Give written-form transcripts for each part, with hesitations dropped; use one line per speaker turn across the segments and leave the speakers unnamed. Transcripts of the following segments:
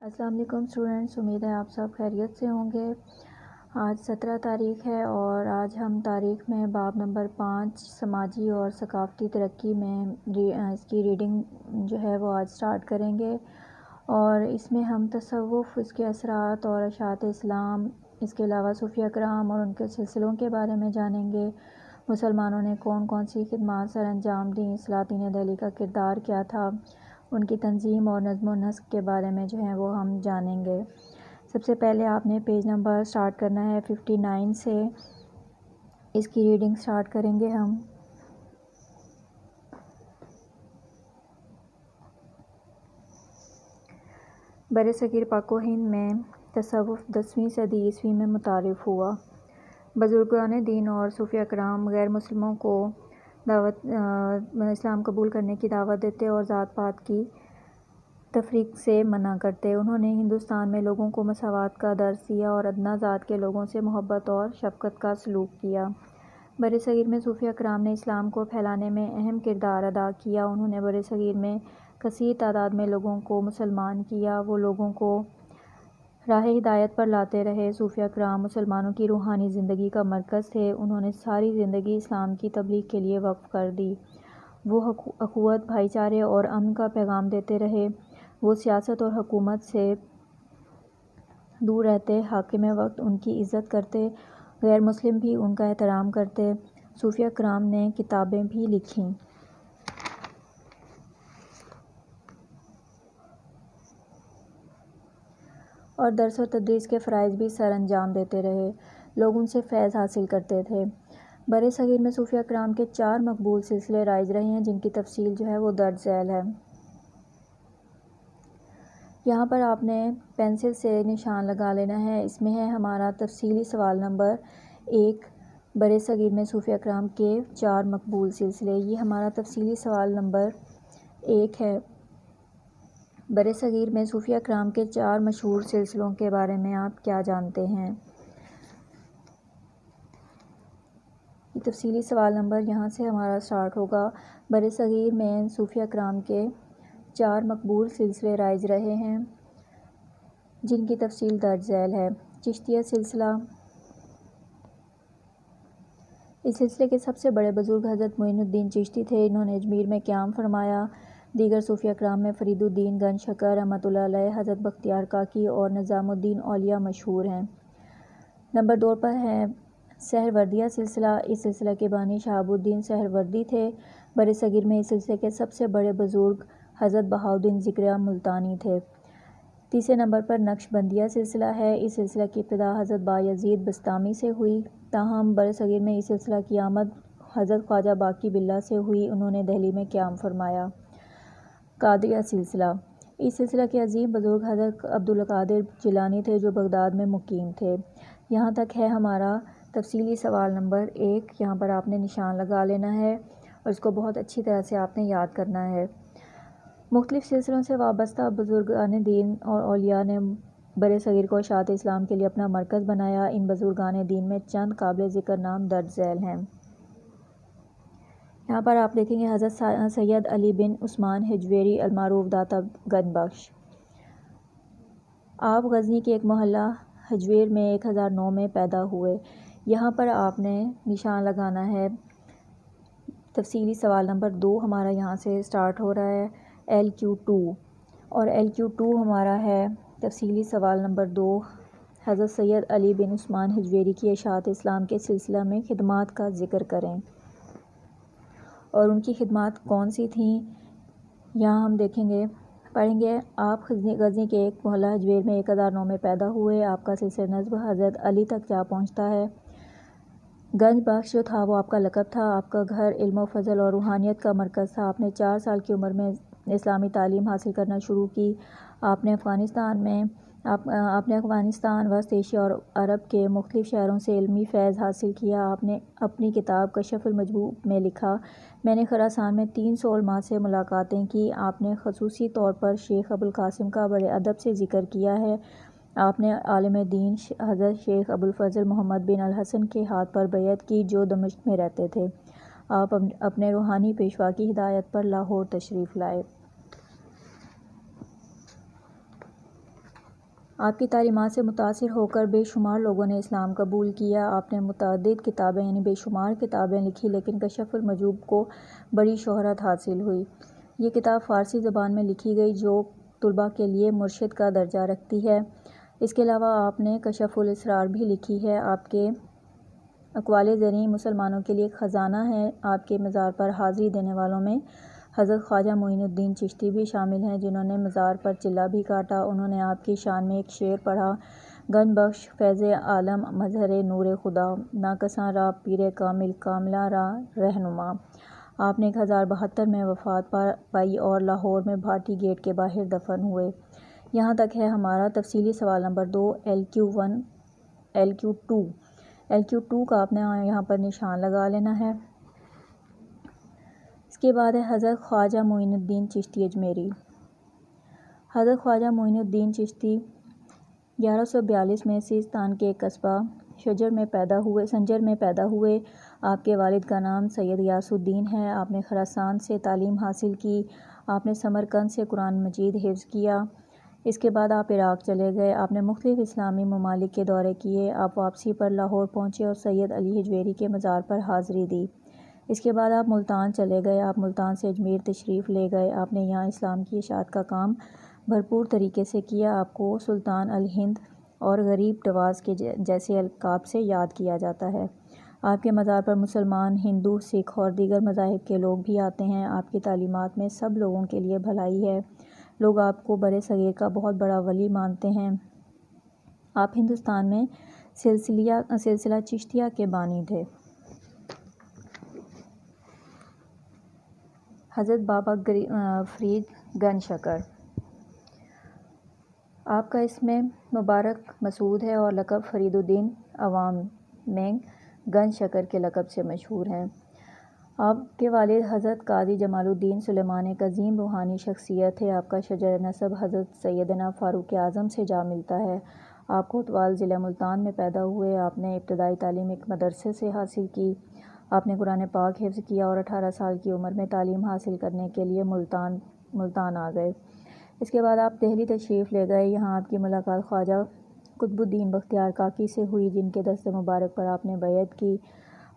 السلام علیکم اسٹوڈنٹس، امید ہے آپ سب خیریت سے ہوں گے۔ آج 17 تاریخ ہے اور آج ہم تاریخ میں باب نمبر 5 سماجی اور ثقافتی ترقی میں اس کی ریڈنگ جو ہے وہ آج سٹارٹ کریں گے، اور اس میں ہم تصوف، اس کے اثرات اور اشاعت اسلام، اس کے علاوہ صوفیہ کرام اور ان کے سلسلوں کے بارے میں جانیں گے۔ مسلمانوں نے کون کون سی خدمات سر انجام دیں، سلاطین دہلی کا کردار کیا تھا، ان کی تنظیم اور نظم و نسق کے بارے میں جو ہے وہ ہم جانیں گے۔ سب سے پہلے آپ نے پیج نمبر سٹارٹ کرنا ہے 59 سے، اس کی ریڈنگ سٹارٹ کریں گے ہم۔ برصغیر پاک و ہند میں تصوف 10ویں صدی عیسوی میں متعارف ہوا۔ بزرگان دین اور صوفیہ کرام غیر مسلموں کو اسلام قبول کرنے کی دعوت دیتے اور ذات پات کی تفریق سے منع کرتے۔ انہوں نے ہندوستان میں لوگوں کو مساوات کا درس دیا اور ادنیٰ ذات کے لوگوں سے محبت اور شفقت کا سلوک کیا۔ برصغیر میں صوفیہ کرام نے اسلام کو پھیلانے میں اہم کردار ادا کیا۔ انہوں نے برصغیر میں کثیر تعداد میں لوگوں کو مسلمان کیا، وہ لوگوں کو راہ ہدایت پر لاتے رہے۔ صوفیہ کرام مسلمانوں کی روحانی زندگی کا مرکز تھے۔ انہوں نے ساری زندگی اسلام کی تبلیغ کے لیے وقف کر دی۔ وہ اخوت، بھائی چارے اور امن کا پیغام دیتے رہے۔ وہ سیاست اور حکومت سے دور رہتے، حاکم وقت ان کی عزت کرتے، غیر مسلم بھی ان کا احترام کرتے۔ صوفیہ کرام نے کتابیں بھی لکھیں اور درس و تدریس کے فرائض بھی سر انجام دیتے رہے۔ لوگ ان سے فیض حاصل کرتے تھے۔ برصغیر میں صوفیہ کرام کے 4 مقبول سلسلے رائج رہے ہیں، جن کی تفصیل جو ہے وہ درج ذیل ہے۔ یہاں پر آپ نے پینسل سے نشان لگا لینا ہے۔ اس میں ہے ہمارا تفصیلی سوال نمبر 1، برصغیر میں صوفیہ کرام کے 4 مقبول سلسلے۔ یہ ہمارا تفصیلی سوال نمبر 1 ہے۔ برصغیر میں صوفیہ کرام کے 4 مشہور سلسلوں کے بارے میں آپ کیا جانتے ہیں؟ یہ تفصیلی سوال نمبر یہاں سے ہمارا سٹارٹ ہوگا۔ برصغیر میں صوفیہ کرام کے 4 مقبول سلسلے رائج رہے ہیں، جن کی تفصیل درج ذیل ہے۔ چشتیہ سلسلہ، اس سلسلے کے سب سے بڑے بزرگ حضرت معین الدین چشتی تھے۔ انہوں نے اجمیر میں قیام فرمایا۔ دیگر صوفیہ کرام میں فرید الدین گنج شکر رحمۃ اللہ علیہ، حضرت بختیار کاکی اور نظام الدین اولیاء مشہور ہیں۔ نمبر 2 پر ہے سہروردیہ سلسلہ۔ اس سلسلہ کے بانی شہاب الدین سہروردی تھے۔ برصغیر میں اس سلسلے کے سب سے بڑے بزرگ حضرت بہاؤالدین ذکریہ ملتانی تھے۔ تیسرے نمبر پر نقشبندیہ سلسلہ ہے۔ اس سلسلہ کی ابتدا حضرت بایزید بسطامی سے ہوئی، تاہم برصغیر میں اس سلسلہ کی آمد حضرت خواجہ باقی باللہ سے ہوئی۔ انہوں نے دہلی میں قیام فرمایا۔ قادریہ سلسلہ، اس سلسلہ کے عظیم بزرگ حضرت عبدالقادر جیلانی تھے، جو بغداد میں مقیم تھے۔ یہاں تک ہے ہمارا تفصیلی سوال نمبر 1۔ یہاں پر آپ نے نشان لگا لینا ہے اور اس کو بہت اچھی طرح سے آپ نے یاد کرنا ہے۔ مختلف سلسلوں سے وابستہ بزرگان دین اور اولیاء نے برصغیر کو اشاعت اسلام کے لیے اپنا مرکز بنایا۔ ان بزرگان دین میں چند قابل ذکر نام درج ذیل ہیں۔ یہاں پر آپ دیکھیں گے حضرت سید علی بن عثمان حجویری المعروف داتا گنج بخش۔ آپ غزنی کے ایک محلہ حجویر میں 1009 میں پیدا ہوئے۔ یہاں پر آپ نے نشان لگانا ہے۔ تفصیلی سوال نمبر 2 ہمارا یہاں سے سٹارٹ ہو رہا ہے، LQ2، اور LQ2 ہمارا ہے تفصیلی سوال نمبر 2، حضرت سید علی بن عثمان حجویری کی اشاعت اسلام کے سلسلہ میں خدمات کا ذکر کریں، اور ان کی خدمات کون سی تھیں۔ یہاں ہم دیکھیں گے، پڑھیں گے۔ آپ غزنی کے ایک محلہ حجویر میں 1009 میں پیدا ہوئے۔ آپ کا سلسلہ نسب حضرت علی تک جا پہنچتا ہے۔ گنج بخش جو تھا وہ آپ کا لقب تھا۔ آپ کا گھر علم و فضل اور روحانیت کا مرکز تھا۔ آپ نے 4 سال کی عمر میں اسلامی تعلیم حاصل کرنا شروع کی۔ آپ نے افغانستان، وسط ایشیا اور عرب کے مختلف شہروں سے علمی فیض حاصل کیا۔ آپ نے اپنی کتاب کشف المجموع میں لکھا، میں نے خراسان میں 300 علماء سے ملاقاتیں کی۔ آپ نے خصوصی طور پر شیخ ابوالقاسم کا بڑے ادب سے ذکر کیا ہے۔ آپ نے عالم دین حضرت شیخ ابوالفضل محمد بن الحسن کے ہاتھ پر بیعت کی، جو دمشق میں رہتے تھے۔ آپ اپنے روحانی پیشوا کی ہدایت پر لاہور تشریف لائے۔ آپ کی تعلیمات سے متاثر ہو کر بے شمار لوگوں نے اسلام قبول کیا۔ آپ نے متعدد کتابیں یعنی بے شمار کتابیں لکھی، لیکن کشف المجوب کو بڑی شہرت حاصل ہوئی۔ یہ کتاب فارسی زبان میں لکھی گئی جو طلباء کے لیے مرشد کا درجہ رکھتی ہے۔ اس کے علاوہ آپ نے کشف الاسرار بھی لکھی ہے۔ آپ کے اقوال زریں مسلمانوں کے لیے ایک خزانہ ہے۔ آپ کے مزار پر حاضری دینے والوں میں حضرت خواجہ معین الدین چشتی بھی شامل ہیں، جنہوں نے مزار پر چلہ بھی کاٹا۔ انہوں نے آپ کی شان میں ایک شعر پڑھا: گن بخش فیض عالم مظہر نور خدا، ناکساں راہ پیر کامل کاملہ راہ رہنما۔ آپ نے 1072 میں وفات پائی اور لاہور میں بھاٹی گیٹ کے باہر دفن ہوئے۔ یہاں تک ہے ہمارا تفصیلی سوال نمبر 2 LQ1 LQ2 LQ2 کا آپ نے یہاں پر نشان لگا لینا ہے۔ اس کے بعد ہے حضرت خواجہ معین الدین چشتی اجمیری۔ حضرت خواجہ معین الدین چشتی 1142 میں سیستان کے ایک قصبہ سنجر میں پیدا ہوئے۔ آپ کے والد کا نام سید غیاث الدین ہے۔ آپ نے خراسان سے تعلیم حاصل کی۔ آپ نے سمرقند سے قرآن مجید حفظ کیا۔ اس کے بعد آپ عراق چلے گئے۔ آپ نے مختلف اسلامی ممالک کے دورے کیے۔ آپ واپسی پر لاہور پہنچے اور سید علی حجویری کے مزار پر حاضری دی۔ اس کے بعد آپ ملتان چلے گئے۔ آپ ملتان سے اجمیر تشریف لے گئے۔ آپ نے یہاں اسلام کی اشاعت کا کام بھرپور طریقے سے کیا۔ آپ کو سلطان الہند اور غریب نواز کے جیسے القاب سے یاد کیا جاتا ہے۔ آپ کے مزار پر مسلمان، ہندو، سکھ اور دیگر مذاہب کے لوگ بھی آتے ہیں۔ آپ کی تعلیمات میں سب لوگوں کے لیے بھلائی ہے۔ لوگ آپ کو برِ صغیر کا بہت بڑا ولی مانتے ہیں۔ آپ ہندوستان میں سلسلہ چشتیہ کے بانی تھے۔ حضرت بابا فرید گنج شکر۔ آپ کا اسم مبارک مسعود ہے اور لقب فرید الدین، عوام میں گنج شکر کے لقب سے مشہور ہیں۔ آپ کے والد حضرت قاضی جمال الدین سلیمان ایک عظیم روحانی شخصیت تھے۔ آپ کا شجرِ نسب حضرت سیدنا فاروق اعظم سے جا ملتا ہے۔ آپ کوتوال ضلع ملتان میں پیدا ہوئے۔ آپ نے ابتدائی تعلیم ایک مدرسے سے حاصل کی۔ آپ نے قرآن پاک حفظ کیا اور 18 سال کی عمر میں تعلیم حاصل کرنے کے لیے ملتان آ گئے۔ اس کے بعد آپ دہلی تشریف لے گئے۔ یہاں آپ کی ملاقات خواجہ قطب الدین بختیار کاکی سے ہوئی، جن کے دست مبارک پر آپ نے بیعت کی۔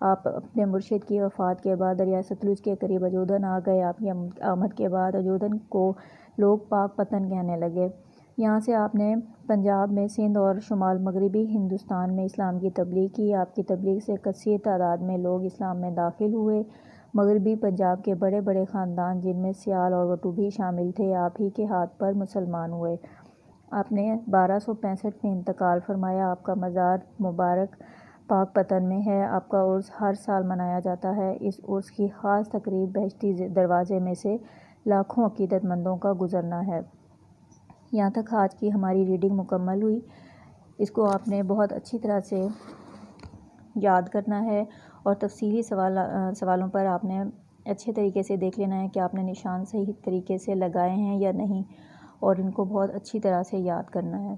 آپ اپنے مرشد کی وفات کے بعد دریائے ستلج کے قریب اجودھن آ گئے۔ آپ کی آمد کے بعد اجودھن کو لوگ پاک پتن کہنے لگے۔ یہاں سے آپ نے پنجاب میں سندھ اور شمال مغربی ہندوستان میں اسلام کی تبلیغ کی۔ آپ کی تبلیغ سے کثیر تعداد میں لوگ اسلام میں داخل ہوئے۔ مغربی پنجاب کے بڑے بڑے خاندان، جن میں سیال اور وٹو بھی شامل تھے، آپ ہی کے ہاتھ پر مسلمان ہوئے۔ آپ نے 1265 میں انتقال فرمایا۔ آپ کا مزار مبارک پاک پتن میں ہے۔ آپ کا عرس ہر سال منایا جاتا ہے۔ اس عرس کی خاص تقریب بہشتی دروازے میں سے لاکھوں عقیدت مندوں کا گزرنا ہے۔ یہاں تک آج کی ہماری ریڈنگ مکمل ہوئی۔ اس کو آپ نے بہت اچھی طرح سے یاد کرنا ہے اور تفصیلی سوالوں پر آپ نے اچھے طریقے سے دیکھ لینا ہے کہ آپ نے نشان صحیح طریقے سے لگائے ہیں یا نہیں، اور ان کو بہت اچھی طرح سے یاد کرنا ہے۔